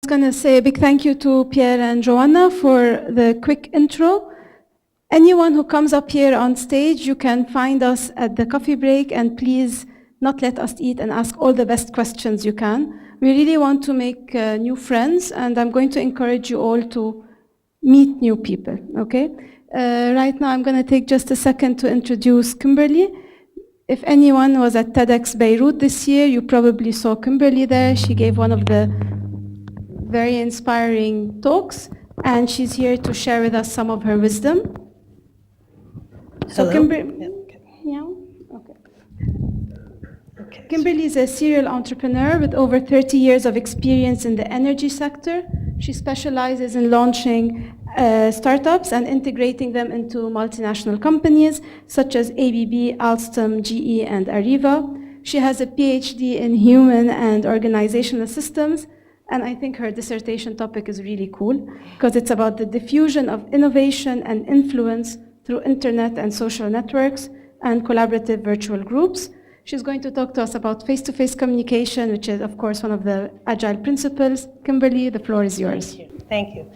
going to say a big thank you to Pierre and Joanna for the quick intro. Anyone who comes up here on stage, you can find us at the coffee break, and please not let us eat and ask all the best questions you can. We really want to make new friends, and I'm going to encourage you all to meet new people, okay? Right now I'm going to take just a second to introduce Kimberly. If anyone was at TEDx Beirut this year, you probably saw Kimberly there. She gave one of the very inspiring talks, and she's here to share with us some of her wisdom. So Kimberly, yeah, okay. Kimberly is a serial entrepreneur with over 30 years of experience in the energy sector. She specializes in launching startups and integrating them into multinational companies such as ABB, Alstom, GE, and Areva. She has a PhD in human and organizational systems, and I think her dissertation topic is really cool because it's about the diffusion of innovation and influence through internet and social networks and collaborative virtual groups. She's going to talk to us about face-to-face communication, which is, of course, one of the agile principles. Kimberly, the floor is yours. Thank you. Thank you.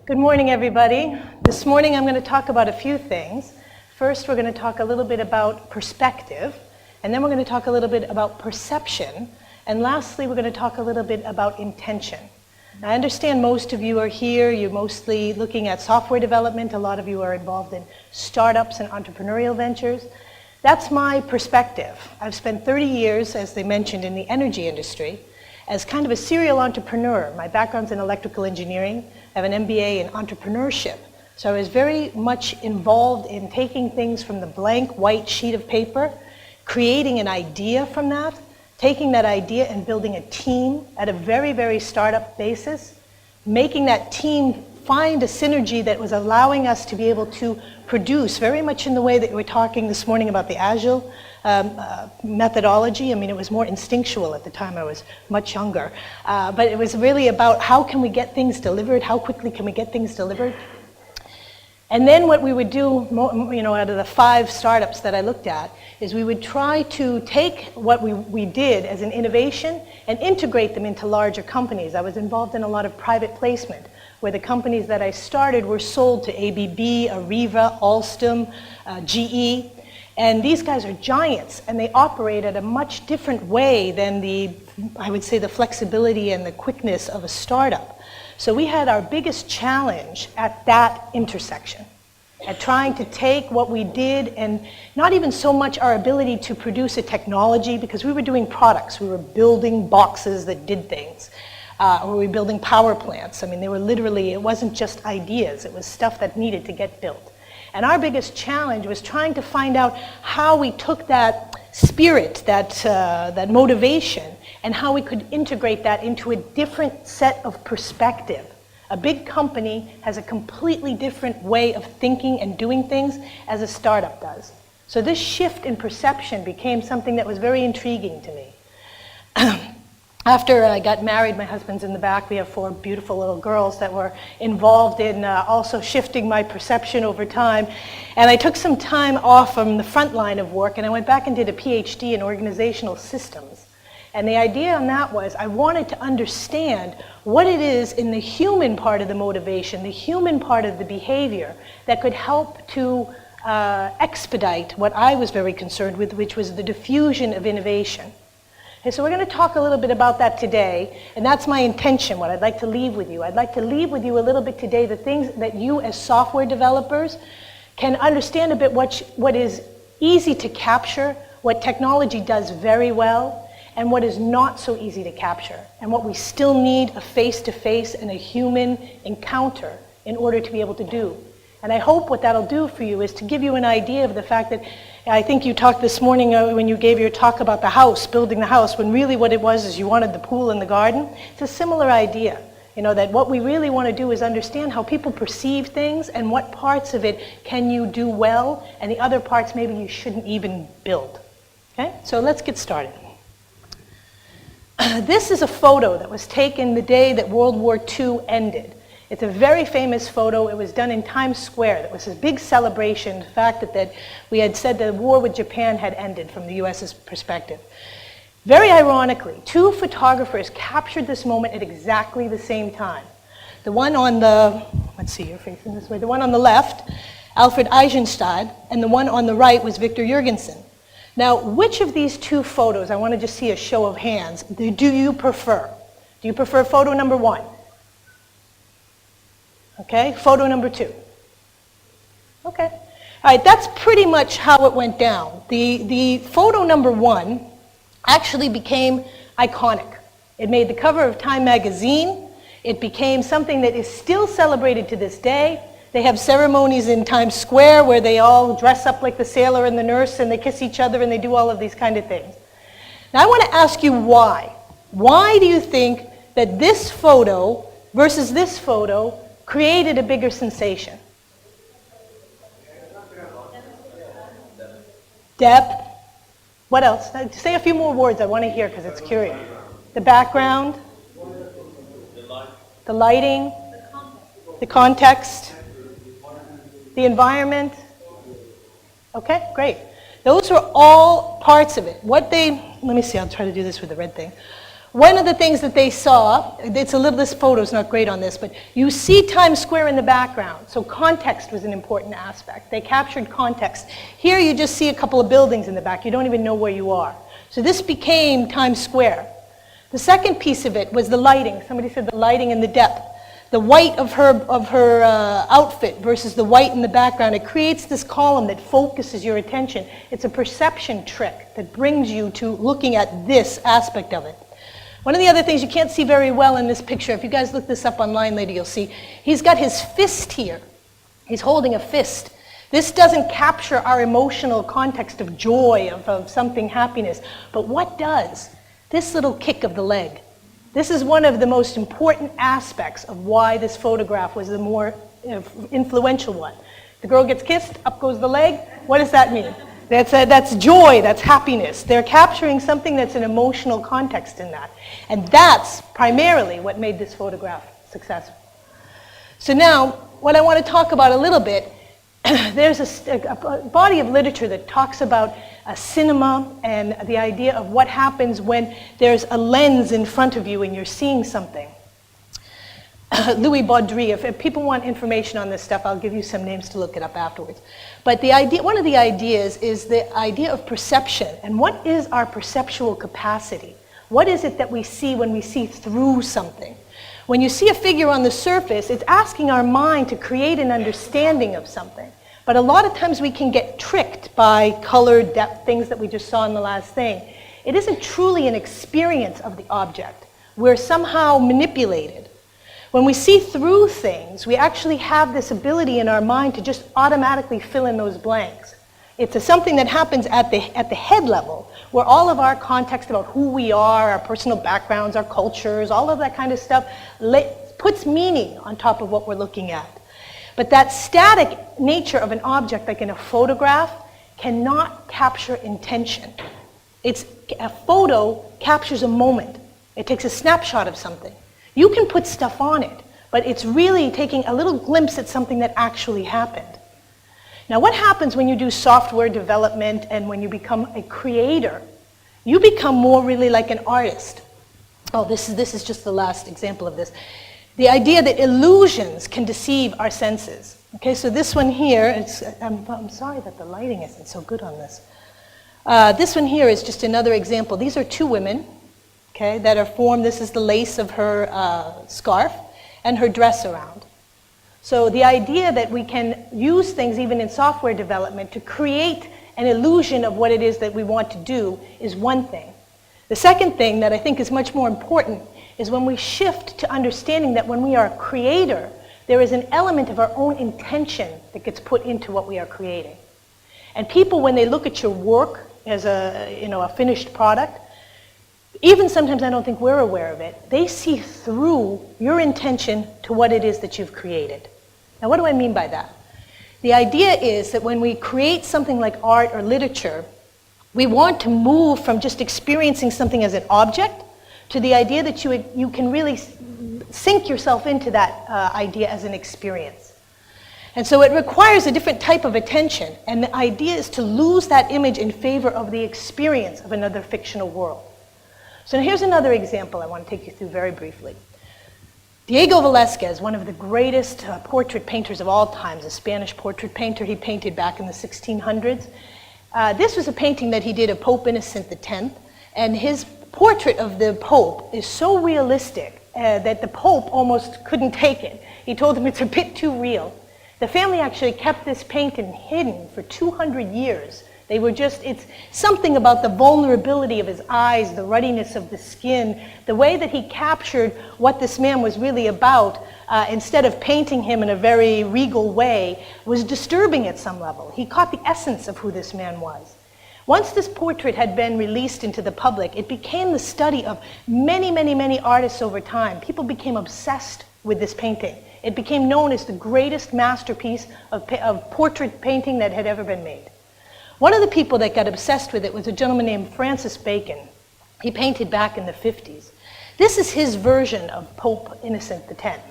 Good morning, everybody. This morning, I'm going to talk about a few things. First, we're going to talk a little bit about perspective, and then we're going to talk a little bit about perception, and lastly, we're going to talk a little bit about intention. Now, I understand most of you are here. You're mostly looking at software development. A lot of you are involved in startups and entrepreneurial ventures. That's my perspective. I've spent 30 years, as they mentioned, in the energy industry as kind of a serial entrepreneur. My background's in electrical engineering. I have an MBA in entrepreneurship. So I was very much involved in taking things from the blank white sheet of paper, creating an idea from that, taking that idea and building a team at a very, very startup basis, making that team find a synergy that was allowing us to be able to produce very much in the way that we were talking this morning about the Agile methodology. I mean, it was more instinctual at the time. I was much younger. But it was really about how can we get things delivered? How quickly can we get things delivered? And then what we would do, out of the 5 startups that I looked at, is we would try to take what we did as an innovation and integrate them into larger companies. I was involved in a lot of private placement, where the companies that I started were sold to ABB, Areva, Alstom, GE. And these guys are giants, and they operate at a much different way than I would say, the flexibility and the quickness of a startup. So we had our biggest challenge at that intersection, at trying to take what we did and not even so much our ability to produce a technology, because we were doing products. We were building boxes that did things. Or we were building power plants. I mean, they were literally, it wasn't just ideas. It was stuff that needed to get built. And our biggest challenge was trying to find out how we took that spirit, that motivation, and how we could integrate that into a different set of perspective. A big company has a completely different way of thinking and doing things as a startup does. So this shift in perception became something that was very intriguing to me. After I got married, my husband's in the back, we have 4 beautiful little girls that were involved in also shifting my perception over time. And I took some time off from the front line of work, and I went back and did a PhD in organizational systems. And the idea on that was I wanted to understand what it is in the human part of the motivation, the human part of the behavior that could help to expedite what I was very concerned with, which was the diffusion of innovation. And so we're going to talk a little bit about that today, and that's my intention, what I'd like to leave with you. I'd like to leave with you a little bit today the things that you as software developers can understand a bit what is easy to capture, what technology does very well, and what is not so easy to capture, and what we still need a face-to-face and a human encounter in order to be able to do. And I hope what that'll do for you is to give you an idea of the fact that I think you talked this morning when you gave your talk about the house, building the house, when really what it was is you wanted the pool and the garden. It's a similar idea, that what we really want to do is understand how people perceive things and what parts of it can you do well and the other parts maybe you shouldn't even build. Okay, so let's get started. This is a photo that was taken the day that World War II ended. It's a very famous photo. It was done in Times Square. It was a big celebration, the fact that we had said the war with Japan had ended from the US's perspective. Very ironically, two photographers captured this moment at exactly the same time. The one on the, let's see, you're facing this way, the one on the left, Alfred Eisenstadt, and the one on the right was Victor Jurgensen. Now, which of these two photos, I want to just see a show of hands, do you prefer? Do you prefer photo number one? Okay, photo number two. Okay. All right, that's pretty much how it went down. The photo number one actually became iconic. It made the cover of Time magazine. It became something that is still celebrated to this day. They have ceremonies in Times Square where they all dress up like the sailor and the nurse and they kiss each other and they do all of these kind of things. Now I want to ask you why. Why do you think that this photo versus this photo created a bigger sensation? Depth. What else? Say a few more words I want to hear because it's curious. The background. The lighting. The context. The environment. Okay, great. Those are all parts of it. Let me see, I'll try to do this with the red thing. One of the things that they saw, this photo's not great on this, but you see Times Square in the background, so context was an important aspect. They captured context. Here you just see a couple of buildings in the back. You don't even know where you are. So this became Times Square. The second piece of it was the lighting. Somebody said the lighting and the depth. The white of her outfit versus the white in the background, it creates this column that focuses your attention. It's a perception trick that brings you to looking at this aspect of it. One of the other things you can't see very well in this picture, if you guys look this up online later, you'll see, he's got his fist here. He's holding a fist. This doesn't capture our emotional context of joy, of something happiness. But what does? This little kick of the leg. This is one of the most important aspects of why this photograph was the more influential one. The girl gets kissed, up goes the leg. What does that mean? That's joy, that's happiness. They're capturing something that's an emotional context in that. And that's primarily what made this photograph successful. So now, what I want to talk about a little bit, there's a body of literature that talks about cinema and the idea of what happens when there's a lens in front of you and you're seeing something. Louis Baudry, if people want information on this stuff, I'll give you some names to look it up afterwards. But one of the ideas is the idea of perception. And what is our perceptual capacity? What is it that we see when we see through something? When you see a figure on the surface, it's asking our mind to create an understanding of something. But a lot of times we can get tricked by color, depth, things that we just saw in the last thing. It isn't truly an experience of the object. We're somehow manipulated. When we see through things, we actually have this ability in our mind to just automatically fill in those blanks. It's something that happens at the head level, where all of our context about who we are, our personal backgrounds, our cultures, all of that kind of stuff puts meaning on top of what we're looking at. But that static nature of an object, like in a photograph, cannot capture intention. A photo captures a moment. It takes a snapshot of something. You can put stuff on it, but it's really taking a little glimpse at something that actually happened. Now, what happens when you do software development and when you become a creator? You become more really like an artist. Oh, this is just the last example of this. The idea that illusions can deceive our senses. Okay, so this one here, I'm sorry that the lighting isn't so good on this. This one here is just another example. These are two women, okay, that are formed. This is the lace of her scarf and her dress around. So the idea that we can use things even in software development to create an illusion of what it is that we want to do is one thing. The second thing that I think is much more important is when we shift to understanding that when we are a creator, there is an element of our own intention that gets put into what we are creating. And people, when they look at your work as a finished product, even sometimes I don't think we're aware of it, they see through your intention to what it is that you've created. Now, what do I mean by that? The idea is that when we create something like art or literature, we want to move from just experiencing something as an object to the idea that you can really sink yourself into that idea as an experience. And so it requires a different type of attention, and the idea is to lose that image in favor of the experience of another fictional world. So now here's another example I want to take you through very briefly. Diego Velázquez, one of the greatest portrait painters of all times, a Spanish portrait painter. He painted back in the 1600s. This was a painting that he did of Pope Innocent X, and his portrait of the Pope is so realistic that the Pope almost couldn't take it. He told him it's a bit too real. The family actually kept this painting hidden for 200 years. They were just, it's something about the vulnerability of his eyes, the ruddiness of the skin, the way that he captured what this man was really about, instead of painting him in a very regal way, was disturbing at some level. He caught the essence of who this man was. Once this portrait had been released into the public, it became the study of many, many, many artists over time. People became obsessed with this painting. It became known as the greatest masterpiece of portrait painting that had ever been made. One of the people that got obsessed with it was a gentleman named Francis Bacon. He painted back in the 50s. This is his version of Pope Innocent X,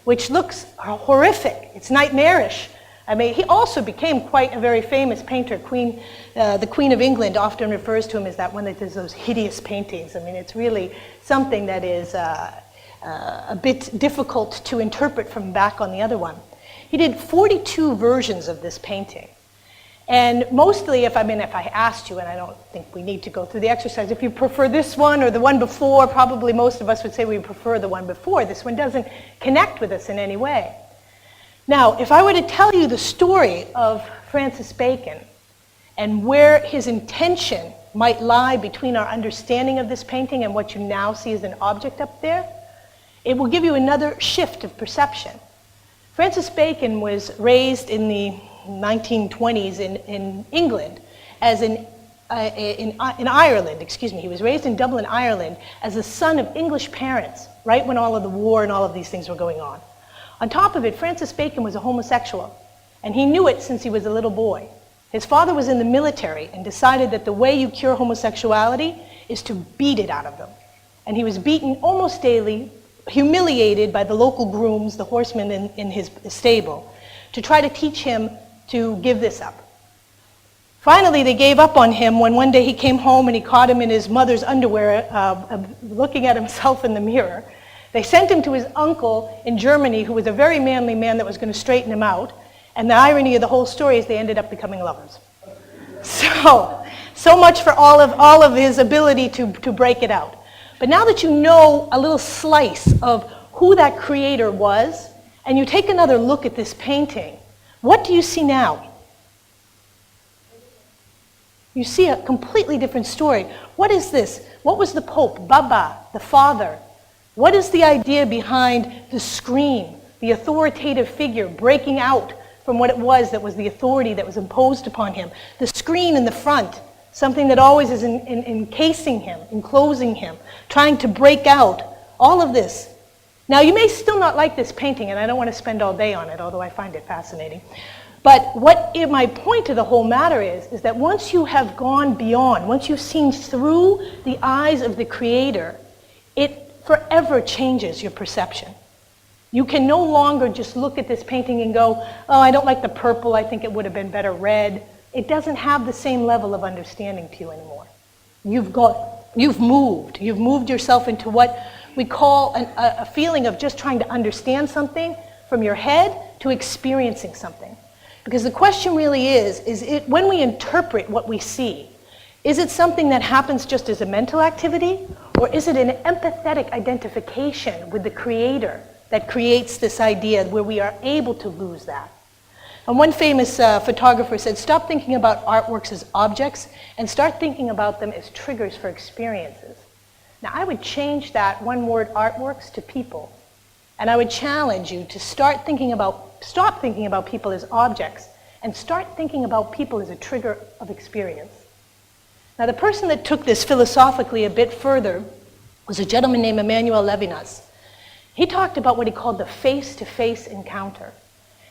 which looks horrific. It's nightmarish. I mean, he also became quite a very famous painter. The Queen of England often refers to him as that one that does those hideous paintings. I mean, it's really something that is a bit difficult to interpret from back on the other one. He did 42 versions of this painting. And mostly, if I asked you, and I don't think we need to go through the exercise, if you prefer this one or the one before, probably most of us would say we prefer the one before. This one doesn't connect with us in any way. Now, if I were to tell you the story of Francis Bacon and where his intention might lie between our understanding of this painting and what you now see as an object up there, it will give you another shift of perception. Francis Bacon was raised in the 1920s in England as in Ireland, excuse me. He was raised in Dublin, Ireland as the son of English parents, right when all of the war and all of these things were going on. On top of it, Francis Bacon was a homosexual, and he knew it since he was a little boy. His father was in the military and decided that the way you cure homosexuality is to beat it out of them. And he was beaten almost daily, humiliated by the local grooms, the horsemen in his stable, to try to teach him to give this up. Finally, they gave up on him when one day he came home and he caught him in his mother's underwear, looking at himself in the mirror. They sent him to his uncle in Germany, who was a very manly man that was going to straighten him out. And the irony of the whole story is they ended up becoming lovers. So much for all of his ability to break it out. But now that you know a little slice of who that creator was, and you take another look at this painting, what do you see now? You see a completely different story. What is this? What was the Pope, Baba, the father? What is the idea behind the screen, the authoritative figure breaking out from what it was that was the authority that was imposed upon him? The screen in the front, something that always is encasing him, enclosing him, trying to break out, all of this. Now, you may still not like this painting, and I don't want to spend all day on it, although I find it fascinating. But what my point to the whole matter is that once you have gone beyond, once you've seen through the eyes of the Creator, it forever changes your perception. You can no longer just look at this painting and go, oh, I don't like the purple, I think it would have been better red. It doesn't have the same level of understanding to you anymore. You've moved yourself into what we call a feeling of just trying to understand something from your head to experiencing something. Because the question really is it when we interpret what we see, is it something that happens just as a mental activity, or is it an empathetic identification with the Creator that creates this idea where we are able to lose that? And one famous photographer said, stop thinking about artworks as objects and start thinking about them as triggers for experiences. Now, I would change that one word, artworks, to people. And I would challenge you to stop thinking about people as objects and start thinking about people as a trigger of experience. Now, the person that took this philosophically a bit further was a gentleman named Emmanuel Levinas. He talked about what he called the face-to-face encounter.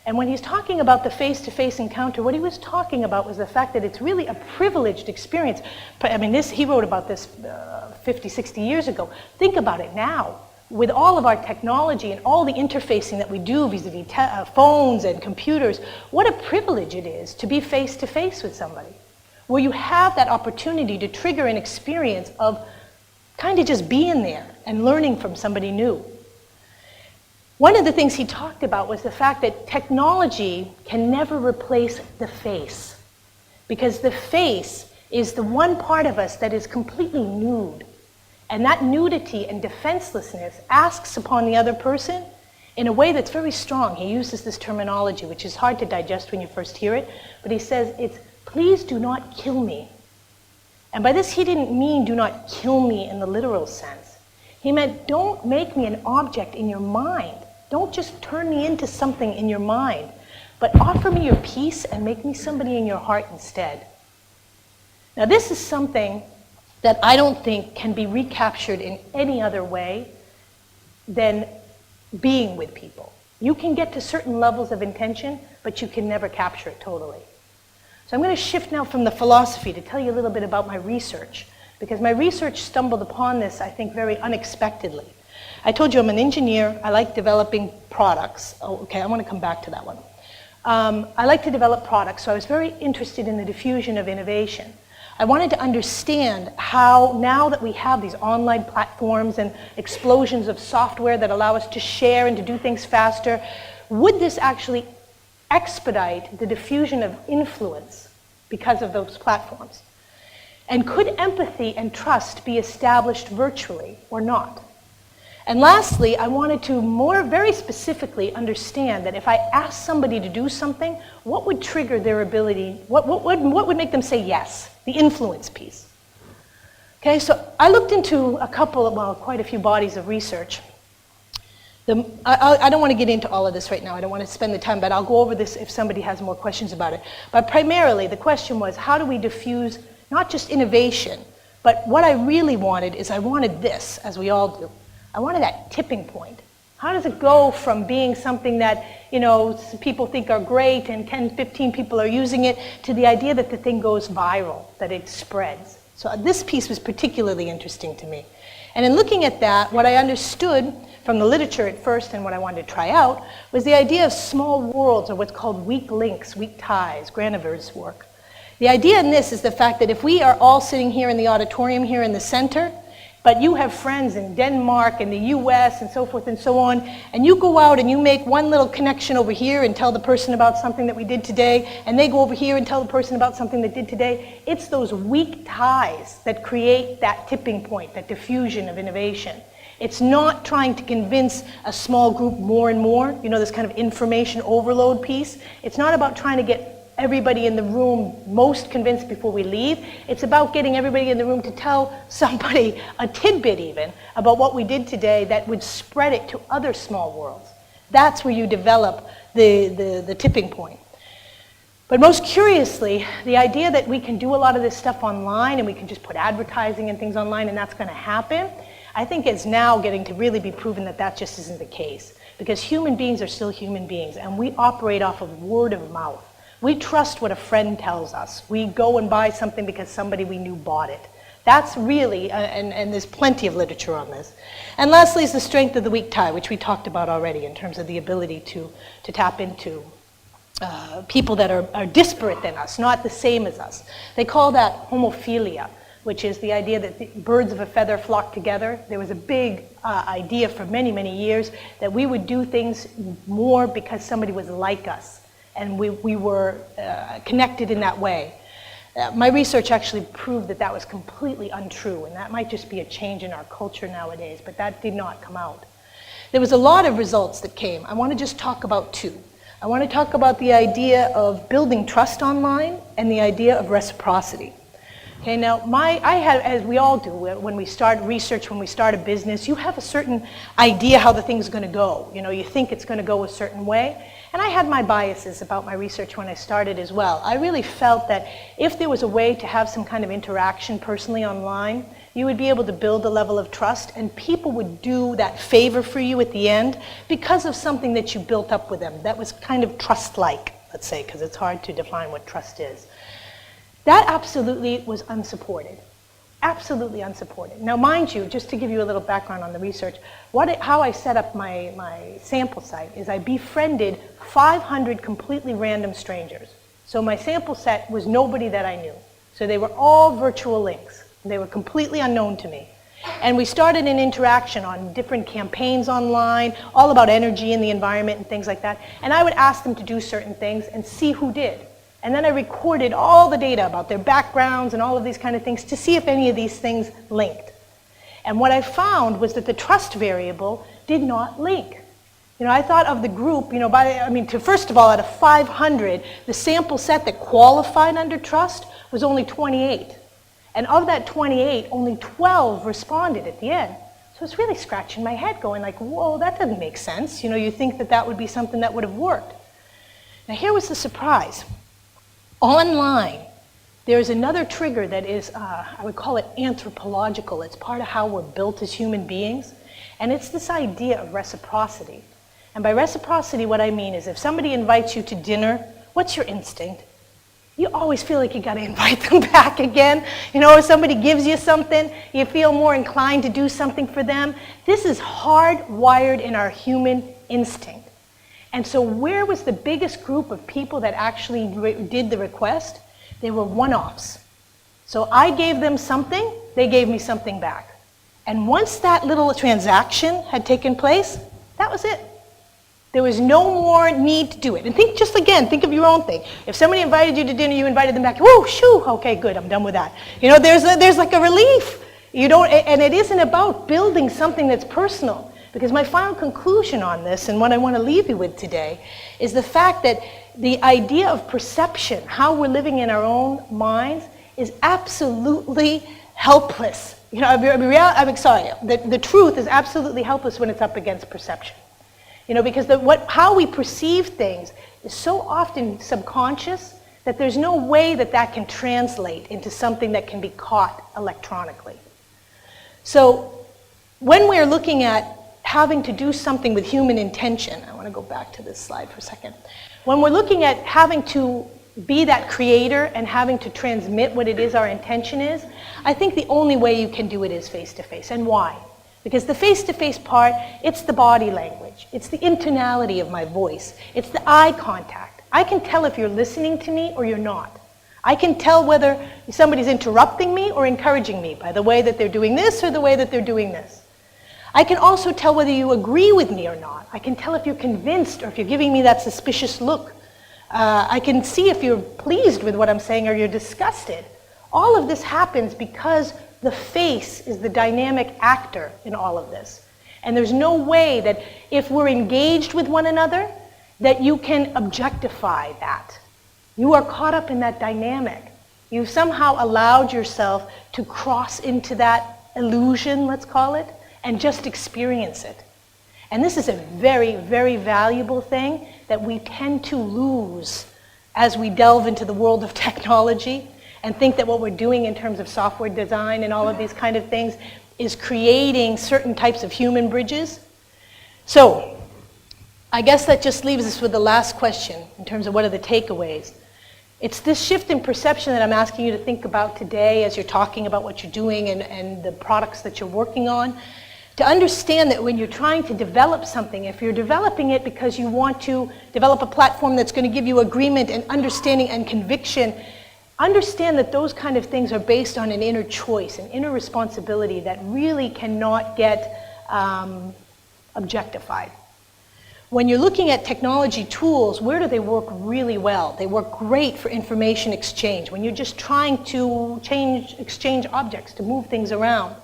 And when he's talking about the face-to-face encounter, what he was talking about was the fact that it's really a privileged experience. I mean, he wrote about this 50, 60 years ago. Think about it now. With all of our technology and all the interfacing that we do vis-a-vis phones and computers, what a privilege it is to be face-to-face with somebody, where you have that opportunity to trigger an experience of kind of just being there and learning from somebody new. One of the things he talked about was the fact that technology can never replace the face, because the face is the one part of us that is completely nude. And that nudity and defenselessness asks upon the other person in a way that's very strong. He uses this terminology, which is hard to digest when you first hear it, but he says it's, please do not kill me. And by this he didn't mean do not kill me in the literal sense. He meant don't make me an object in your mind. Don't just turn me into something in your mind, but offer me your peace and make me somebody in your heart instead. Now this is something that I don't think can be recaptured in any other way than being with people. You can get to certain levels of intention, but you can never capture it totally. So I'm going to shift now from the philosophy to tell you a little bit about my research, because my research stumbled upon this, I think, very unexpectedly. I told you I'm an engineer. I like developing products. Oh, okay, I want to come back to that one. I like to develop products, so I was very interested in the diffusion of innovation. I wanted to understand how, now that we have these online platforms and explosions of software that allow us to share and to do things faster, would this actually expedite the diffusion of influence because of those platforms? And could empathy and trust be established virtually or not? And lastly, I wanted to very specifically understand that if I asked somebody to do something, what would trigger their ability, what would make them say yes, the influence piece. Okay, so I looked into quite a few bodies of research. I don't want to get into all of this right now, I don't want to spend the time, but I'll go over this if somebody has more questions about it. But primarily, the question was, how do we diffuse not just innovation, but what I really wanted is I wanted this, as we all do. I wanted that tipping point. How does it go from being something that, people think are great and 10, 15 people are using it, to the idea that the thing goes viral, that it spreads? So this piece was particularly interesting to me. And in looking at that, what I understood from the literature at first and what I wanted to try out was the idea of small worlds, or what's called weak links, weak ties, Granover's work. The idea in this is the fact that if we are all sitting here in the auditorium here in the center, but you have friends in Denmark and the US and so forth and so on, and you go out and you make one little connection over here and tell the person about something that we did today, and they go over here and tell the person about something they did today, it's those weak ties that create that tipping point, that diffusion of innovation. It's not trying to convince a small group more and more, this kind of information overload piece. It's not about trying to get everybody in the room most convinced before we leave. It's about getting everybody in the room to tell somebody a tidbit even about what we did today that would spread it to other small worlds. That's where you develop the tipping point. But most curiously, the idea that we can do a lot of this stuff online and we can just put advertising and things online and that's going to happen, I think it's now getting to really be proven that that just isn't the case. Because human beings are still human beings, and we operate off of word of mouth. We trust what a friend tells us. We go and buy something because somebody we knew bought it. That's really, and there's plenty of literature on this. And lastly is the strength of the weak tie, which we talked about already in terms of the ability to tap into people that are disparate than us, not the same as us. They call that homophilia, which is the idea that the birds of a feather flock together. There was a big idea for many, many years that we would do things more because somebody was like us. And we were connected in that way. My research actually proved that that was completely untrue, and that might just be a change in our culture nowadays, but that did not come out. There was a lot of results that came. I want to just talk about two. I want to talk about the idea of building trust online and the idea of reciprocity. Okay, now I had, as we all do, when we start research, when we start a business, you have a certain idea how the thing's going to go. You think it's going to go a certain way. And I had my biases about my research when I started as well. I really felt that if there was a way to have some kind of interaction personally online, you would be able to build a level of trust, and people would do that favor for you at the end because of something that you built up with them that was kind of trust-like, let's say, because it's hard to define what trust is. That absolutely was unsupported. Absolutely unsupported. Now, mind you, just to give you a little background on the research, how I set up my sample site is I befriended 500 completely random strangers. So my sample set was nobody that I knew. So they were all virtual links. They were completely unknown to me. And we started an interaction on different campaigns online, all about energy and the environment and things like that. And I would ask them to do certain things and see who did. And then I recorded all the data about their backgrounds and all of these kind of things to see if any of these things linked. And what I found was that the trust variable did not link. You know, I thought of the group, you know, first of all, out of 500, the sample set that qualified under trust was only 28. And of that 28, only 12 responded at the end. So it's really scratching my head going like, whoa, that doesn't make sense. You know, you think that that would be something that would have worked. Now here was the surprise. Online, there's another trigger that is, I would call it anthropological. It's part of how we're built as human beings. And it's this idea of reciprocity. And by reciprocity, what I mean is if somebody invites you to dinner, what's your instinct? You always feel like you got to invite them back again. You know, if somebody gives you something, you feel more inclined to do something for them. This is hardwired in our human instinct. And so where was the biggest group of people that actually did the request? They were one-offs. So I gave them something, they gave me something back. And once that little transaction had taken place, that was it. There was no more need to do it. And think of your own thing. If somebody invited you to dinner, you invited them back. Whoa, shoo, okay, good, I'm done with that. You know, there's like a relief. And it isn't about building something that's personal. Because my final conclusion on this, and what I want to leave you with today, is the fact that the idea of perception, how we're living in our own minds, is absolutely helpless. You know, the truth is absolutely helpless when it's up against perception. You know, because how we perceive things is so often subconscious that there's no way that that can translate into something that can be caught electronically. So when we're looking at having to do something with human intention, I want to go back to this slide for a second. When we're looking at having to be that creator and having to transmit what it is our intention is, I think the only way you can do it is face-to-face. And why? Because the face-to-face part, it's the body language. It's the intonality of my voice. It's the eye contact. I can tell if you're listening to me or you're not. I can tell whether somebody's interrupting me or encouraging me by the way that they're doing this or the way that they're doing this. I can also tell whether you agree with me or not. I can tell if you're convinced or if you're giving me that suspicious look. I can see if you're pleased with what I'm saying or you're disgusted. All of this happens because the face is the dynamic actor in all of this. And there's no way that if we're engaged with one another, that you can objectify that. You are caught up in that dynamic. You've somehow allowed yourself to cross into that illusion, let's call it, and just experience it. And this is a very, very valuable thing that we tend to lose as we delve into the world of technology and think that what we're doing in terms of software design and all of these kind of things is creating certain types of human bridges. So I guess that just leaves us with the last question in terms of what are the takeaways. It's this shift in perception that I'm asking you to think about today as you're talking about what you're doing and the products that you're working on. To understand that when you're trying to develop something, if you're developing it because you want to develop a platform that's going to give you agreement and understanding and conviction, understand that those kind of things are based on an inner choice, an inner responsibility that really cannot get objectified. When you're looking at technology tools, where do they work really well? They work great for information exchange. When you're just trying to exchange objects, to move things around.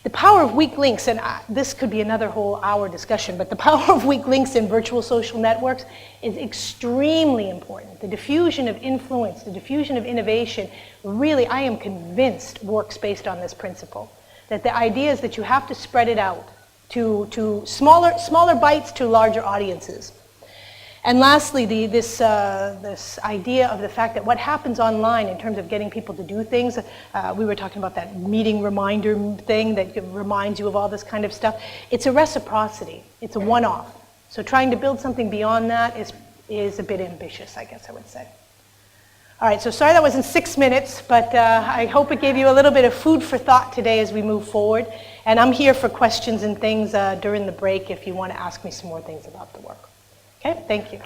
The power of weak links, and this could be another whole hour discussion, but the power of weak links in virtual social networks is extremely important. The diffusion of influence, the diffusion of innovation, really, I am convinced, works based on this principle. That the idea is that you have to spread it out to smaller bites to larger audiences. And lastly, this idea of the fact that what happens online in terms of getting people to do things, we were talking about that meeting reminder thing that reminds you of all this kind of stuff. It's a reciprocity. It's a one-off. So trying to build something beyond that is a bit ambitious, I guess I would say. All right, so sorry that wasn't 6 minutes, but I hope it gave you a little bit of food for thought today as we move forward. And I'm here for questions and things during the break if you want to ask me some more things about the work. Okay, thank you.